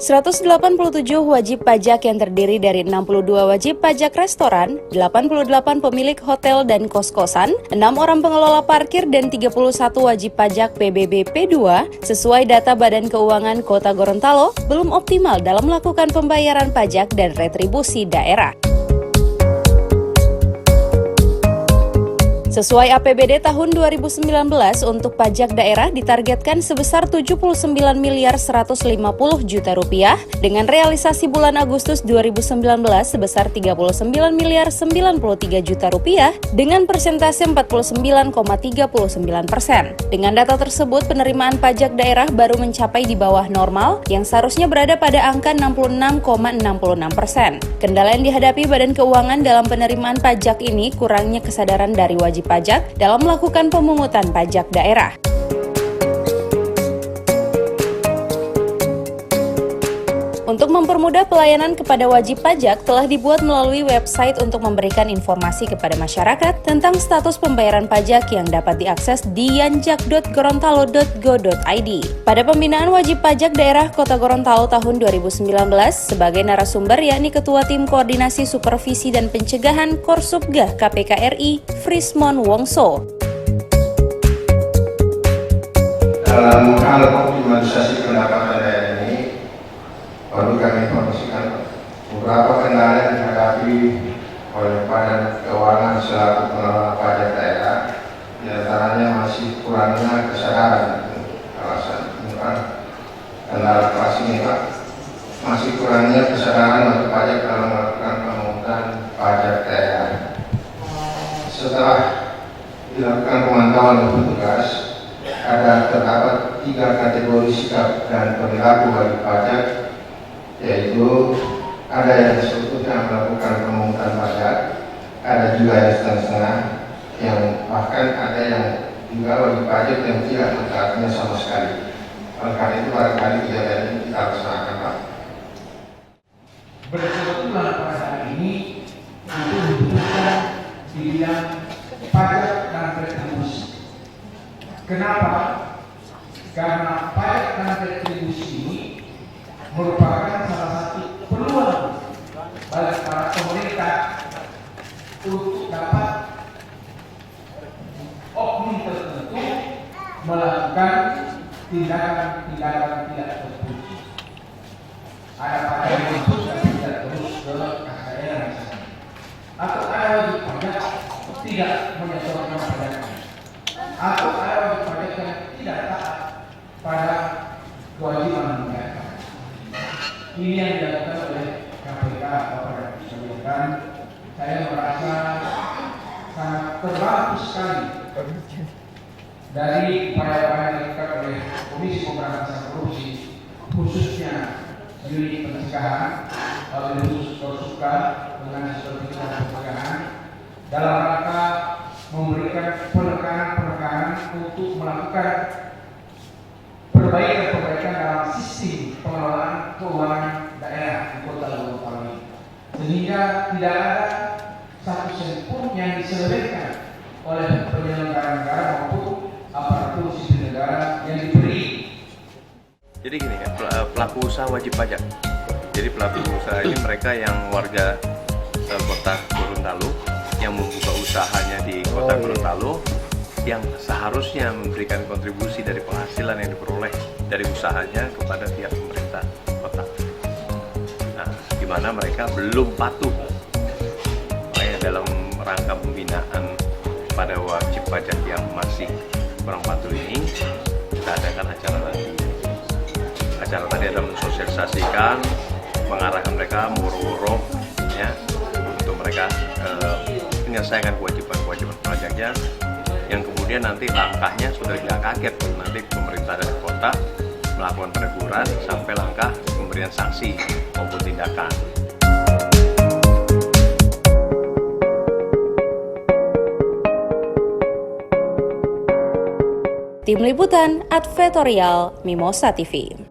187 wajib pajak yang terdiri dari 62 wajib pajak restoran, 88 pemilik hotel dan kos-kosan, 6 orang pengelola parkir dan 31 wajib pajak PBB P2 sesuai data Badan Keuangan Kota Gorontalo belum optimal dalam melakukan pembayaran pajak dan retribusi daerah. Sesuai APBD tahun 2019 untuk pajak daerah ditargetkan sebesar 79 miliar 150 juta rupiah dengan realisasi bulan Agustus 2019 sebesar 39 miliar 93 juta rupiah dengan persentase 49,39%. Dengan data tersebut penerimaan pajak daerah baru mencapai di bawah normal yang seharusnya berada pada angka 66,66%. Kendala yang dihadapi Badan Keuangan dalam penerimaan pajak ini kurangnya kesadaran dari wajib pajak dalam melakukan pemungutan pajak daerah. Untuk mempermudah pelayanan kepada wajib pajak telah dibuat melalui website untuk memberikan informasi kepada masyarakat tentang status pembayaran pajak yang dapat diakses di yanjak.gorontalo.go.id. Pada pembinaan wajib pajak daerah Kota Gorontalo tahun 2019, sebagai narasumber yakni Ketua Tim Koordinasi Supervisi dan Pencegahan Korsubgah KPK RI, Frismon Wongso. Dalam hal optimalisasi pendapatan daerah ini, perlu kami informasikan beberapa kendala yang dihadapi oleh Badan Keuangan selaku pengelola pajak daerah, di antaranya masih kurangnya kesadaran. Alasan kendala kelas ini Pak, masih kurangnya kesadaran wajib pajak dalam melakukan pemungutan pajak daerah. Setelah dilakukan pemantauan oleh petugas, terdapat 3 kategori sikap dan perilaku wajib pajak, yaitu ada yang seutuhnya melakukan pemungutan pajak, ada juga yang setengah-setengah, yang bahkan ada yang juga wajib pajak yang tidak mentaatinya sama sekali. Oleh karena itu barangkali kejadian ini kita laksanakan Pak. Berkebetulan pada saat ini itu dibutuhkan di bidang pajak dan retribusi. Kenapa? Karena pajak dan retribusi ini merupakan salah satu peluang bagi para pemerintah untuk dapat oknum tertentu melakukan tindakan-tindakan tidak terpuji. Ada pajak yang masuk tapi tidak terus ke kas daerah misalnya, atau ada wajib pajak tidak menyesuaikan pajaknya, atau ada wajib pajak yang tidak taat pada kewajiban membayar. Ini yang dilakukan oleh KPK Bapak dan saya merasa sangat terbantu sekali dari upaya-upaya yang dilakukan oleh Komisi Pemberantasan Korupsi, khususnya unit pencegahan, khusus Korsubgah dengan Supervisi dan Pencegahan, dalam rangka memberikan penekanan untuk melakukan perbaikan dalam sistem pengelolaan keuangan daerah di Kota Gorontalo ini, sehingga tidak ada satu sen pun yang diselewengkan oleh penyelenggara negara maupun aparatur sipil negara yang diberi. Jadi gini kan, pelaku usaha wajib pajak. Jadi pelaku usaha ini mereka yang warga Kota Gorontalo yang membuka usahanya di Kota Gorontalo, yang seharusnya memberikan kontribusi dari penghasilan yang diperoleh dari usahanya kepada pihak pemerintah kota. Nah, di mana mereka belum patuh. Makanya dalam rangka pembinaan pada wajib pajak yang masih kurang patuh ini, kita adakan acara lagi. Acara tadi adalah mensosialisasikan, mengarahkan mereka murah-murah ya, untuk mereka menyelesaikan kewajiban pajaknya, yang kemudian nanti langkahnya sudah tidak kaget, nanti pemerintah dan kota melakukan peneguran sampai langkah pemberian sanksi maupun tindakan. Tim Liputan Advertorial Mimosa TV.